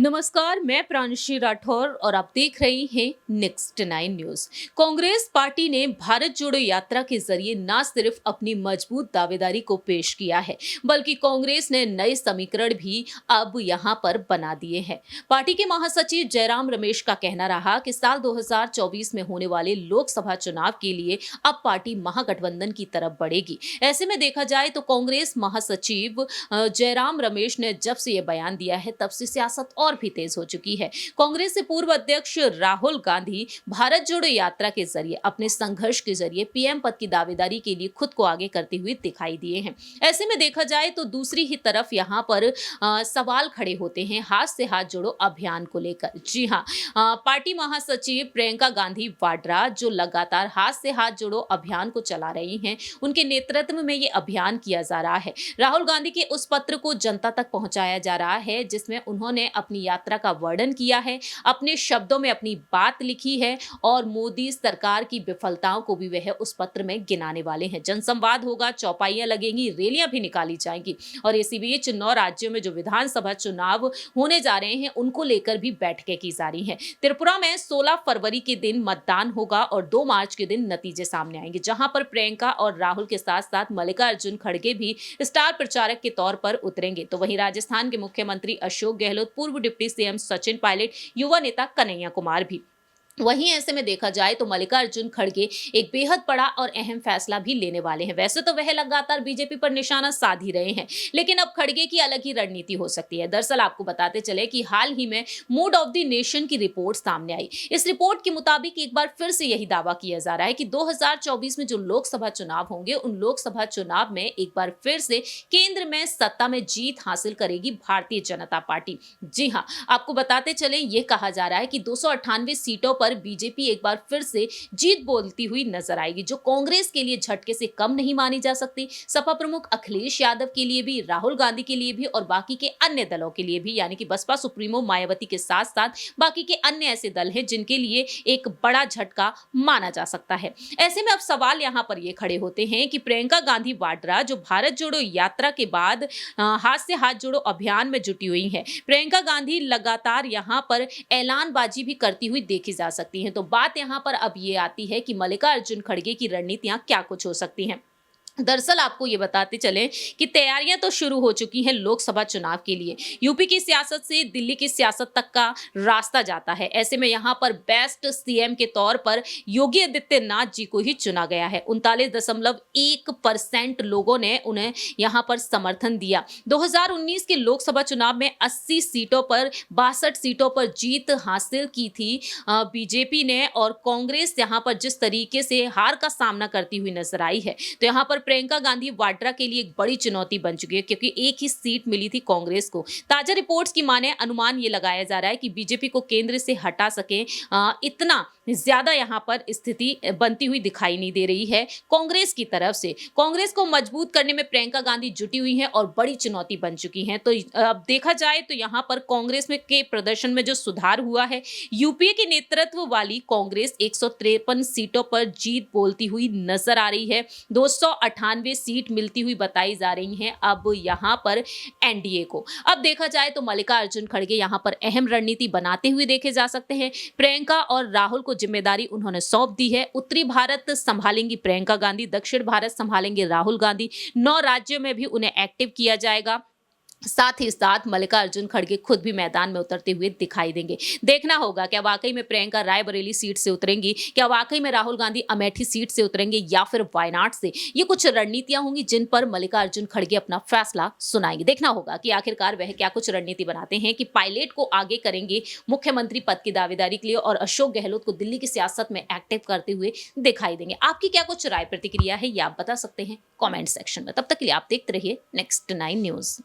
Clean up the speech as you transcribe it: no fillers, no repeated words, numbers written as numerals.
नमस्कार, मैं प्रांशी राठौर और आप देख रही हैं नेक्स्ट 9 न्यूज। कांग्रेस पार्टी ने भारत जोड़ो यात्रा के जरिए न सिर्फ अपनी मजबूत दावेदारी को पेश किया है, बल्कि कांग्रेस ने नए समीकरण भी अब यहां पर बना दिए हैं। पार्टी के महासचिव जयराम रमेश का कहना रहा कि साल 2024 में होने वाले लोकसभा चुनाव के लिए अब पार्टी महागठबंधन की तरफ बढ़ेगी। ऐसे में देखा जाए तो कांग्रेस महासचिव जयराम रमेश ने जब से ये बयान दिया है, तब से सियासत और भी तेज हो चुकी है। कांग्रेस से पूर्व अध्यक्ष राहुल गांधी भारत जोड़ो यात्रा के जरिए अपने संघर्ष के जरिए पीएम पद की दावेदारी के लिए खुद को आगे करते हुए दिखाई दिए हैं। ऐसे में देखा जाए तो दूसरी ही तरफ यहाँ पर सवाल खड़े होते हैं हाथ से हाथ जोड़ो अभियान को लेकर। जी हाँ, पार्टी महासचिव प्रियंका गांधी वाड्रा जो लगातार हाथ से हाथ जोड़ो अभियान को चला रही हैं, उनके नेतृत्व में ये अभियान किया जा रहा है। राहुल गांधी के उस पत्र को जनता तक पहुंचाया जा रहा है जिसमें उन्होंने अपनी यात्रा का वर्णन किया है, अपने शब्दों में अपनी बात लिखी है और मोदी सरकार की विफलताओं को भी वह उस पत्र में गिनाने वाले हैं। जनसंवाद होगा, चौपाइयां लगेंगी, रैलियां भी निकाली जाएंगी और इसी बीच 9 राज्यों में जो विधानसभा चुनाव होने जा रहे हैं उनको लेकर भी बैठकें की जा रही हैं। त्रिपुरा में 16 फरवरी के दिन मतदान होगा और 2 मार्च के दिन नतीजे सामने आएंगे, जहां पर प्रियंका और राहुल के साथ साथ मल्लिकार्जुन खड़गे भी स्टार प्रचारक के तौर पर उतरेंगे। तो वहीं राजस्थान के मुख्यमंत्री अशोक गहलोत, पूर्व डिप्टी सीएम सचिन पायलट, युवा नेता कन्हैया कुमार भी। वहीं ऐसे में देखा जाए तो मल्लिकार्जुन खड़गे एक बेहद बड़ा और अहम फैसला भी लेने वाले हैं। वैसे तो वह लगातार बीजेपी पर निशाना साध ही रहे हैं, लेकिन अब खड़गे की अलग ही रणनीति हो सकती है। दरअसल आपको बताते चले कि हाल ही में मूड ऑफ द नेशन की रिपोर्ट सामने आई। इस रिपोर्ट के मुताबिक एक बार फिर से यही दावा किया जा रहा है कि 2024 में जो लोकसभा चुनाव होंगे, उन लोकसभा चुनाव में एक बार फिर से केंद्र में सत्ता में जीत हासिल करेगी भारतीय जनता पार्टी। जी हाँ, आपको बताते चले ये कहा जा रहा है कि 298 सीटों पर बीजेपी एक बार फिर से जीत बोलती हुई नजर आएगी, जो कांग्रेस के लिए झटके से कम नहीं मानी जा सकती। सपा प्रमुख अखिलेश यादव के लिए भी, राहुल गांधी के लिए भी और बाकी के अन्य दलों के लिए भी, यानी कि बसपा सुप्रीमो मायावती के साथ साथ बाकी के अन्य ऐसे दल हैं जिनके लिए एक बड़ा झटका माना जा सकता है। ऐसे में अब सवाल यहां पर ये खड़े होते हैं कि प्रियंका गांधी वाड्रा जो भारत जोड़ो यात्रा के बाद हाथ से हाथ जोड़ो अभियान में जुटी हुई है, प्रियंका गांधी लगातार यहां पर ऐलानबाजी भी करती हुई देखी जा सकती हैं। तो बात यहां पर अब ये आती है कि मल्लिकार्जुन खड़गे की रणनीतियां क्या कुछ हो सकती हैं। दरअसल आपको ये बताते चले कि तैयारियां तो शुरू हो चुकी हैं लोकसभा चुनाव के लिए। यूपी की सियासत से दिल्ली की सियासत तक का रास्ता जाता है। ऐसे में यहां पर बेस्ट सीएम के तौर पर योगी आदित्यनाथ जी को ही चुना गया है। 39.1% लोगों ने उन्हें यहां पर समर्थन दिया। 2019 के लोकसभा चुनाव में 80 सीटों पर 62 सीटों पर जीत हासिल की थी बीजेपी ने, और कांग्रेस यहां पर जिस तरीके से हार का सामना करती हुई नजर आई है, तो यहां पर प्रियंका गांधी वाड्रा के लिए एक बड़ी चुनौती बन चुकी है, क्योंकि एक ही सीट मिली थी कांग्रेस को। ताजा रिपोर्ट्स की माने अनुमान ये लगाया जा रहा है कि बीजेपी को केंद्र से हटा सके इतना ज्यादा यहां पर स्थिति बनती हुई दिखाई नहीं दे रही है कांग्रेस की तरफ से। कांग्रेस को मजबूत करने में प्रियंका गांधी जुटी हुई हैं और बड़ी चुनौती बन चुकी हैं। तो अब देखा जाए तो यहां पर कांग्रेस में के प्रदर्शन में जो सुधार हुआ है, यूपीए के नेतृत्व वाली कांग्रेस 153 सीटों पर जीत बोलती हुई नजर आ रही है। 298 सीट मिलती हुई बताई जा रही हैं अब यहां पर एनडीए को। अब देखा जाए तो मल्लिकार्जुन खड़गे यहां पर अहम रणनीति बनाते हुए देखे जा सकते हैं। प्रियंका और राहुल को जिम्मेदारी उन्होंने सौंप दी है। उत्तरी भारत संभालेंगी प्रियंका गांधी, दक्षिण भारत संभालेंगे राहुल गांधी। 9 राज्यों में भी उन्हें एक्टिव किया जाएगा। साथ ही साथ मल्लिकार्जुन खड़गे खुद भी मैदान में उतरते हुए दिखाई देंगे। देखना होगा क्या वाकई में प्रियंका रायबरेली सीट से उतरेंगी, क्या वाकई में राहुल गांधी अमेठी सीट से उतरेंगे या फिर वायनाड से। ये कुछ रणनीतियां होंगी जिन पर मल्लिकार्जुन खड़गे अपना फैसला सुनाएंगे। देखना होगा कि आखिरकार वह क्या कुछ रणनीति बनाते हैं कि पायलट को आगे करेंगे मुख्यमंत्री पद की दावेदारी के लिए और अशोक गहलोत को दिल्ली की सियासत में एक्टिव करते हुए दिखाई देंगे। आपकी क्या कुछ राय प्रतिक्रिया है, ये आप बता सकते हैं कॉमेंट सेक्शन में। तब तक के लिए आप देखते रहिए नेक्स्ट 9 न्यूज।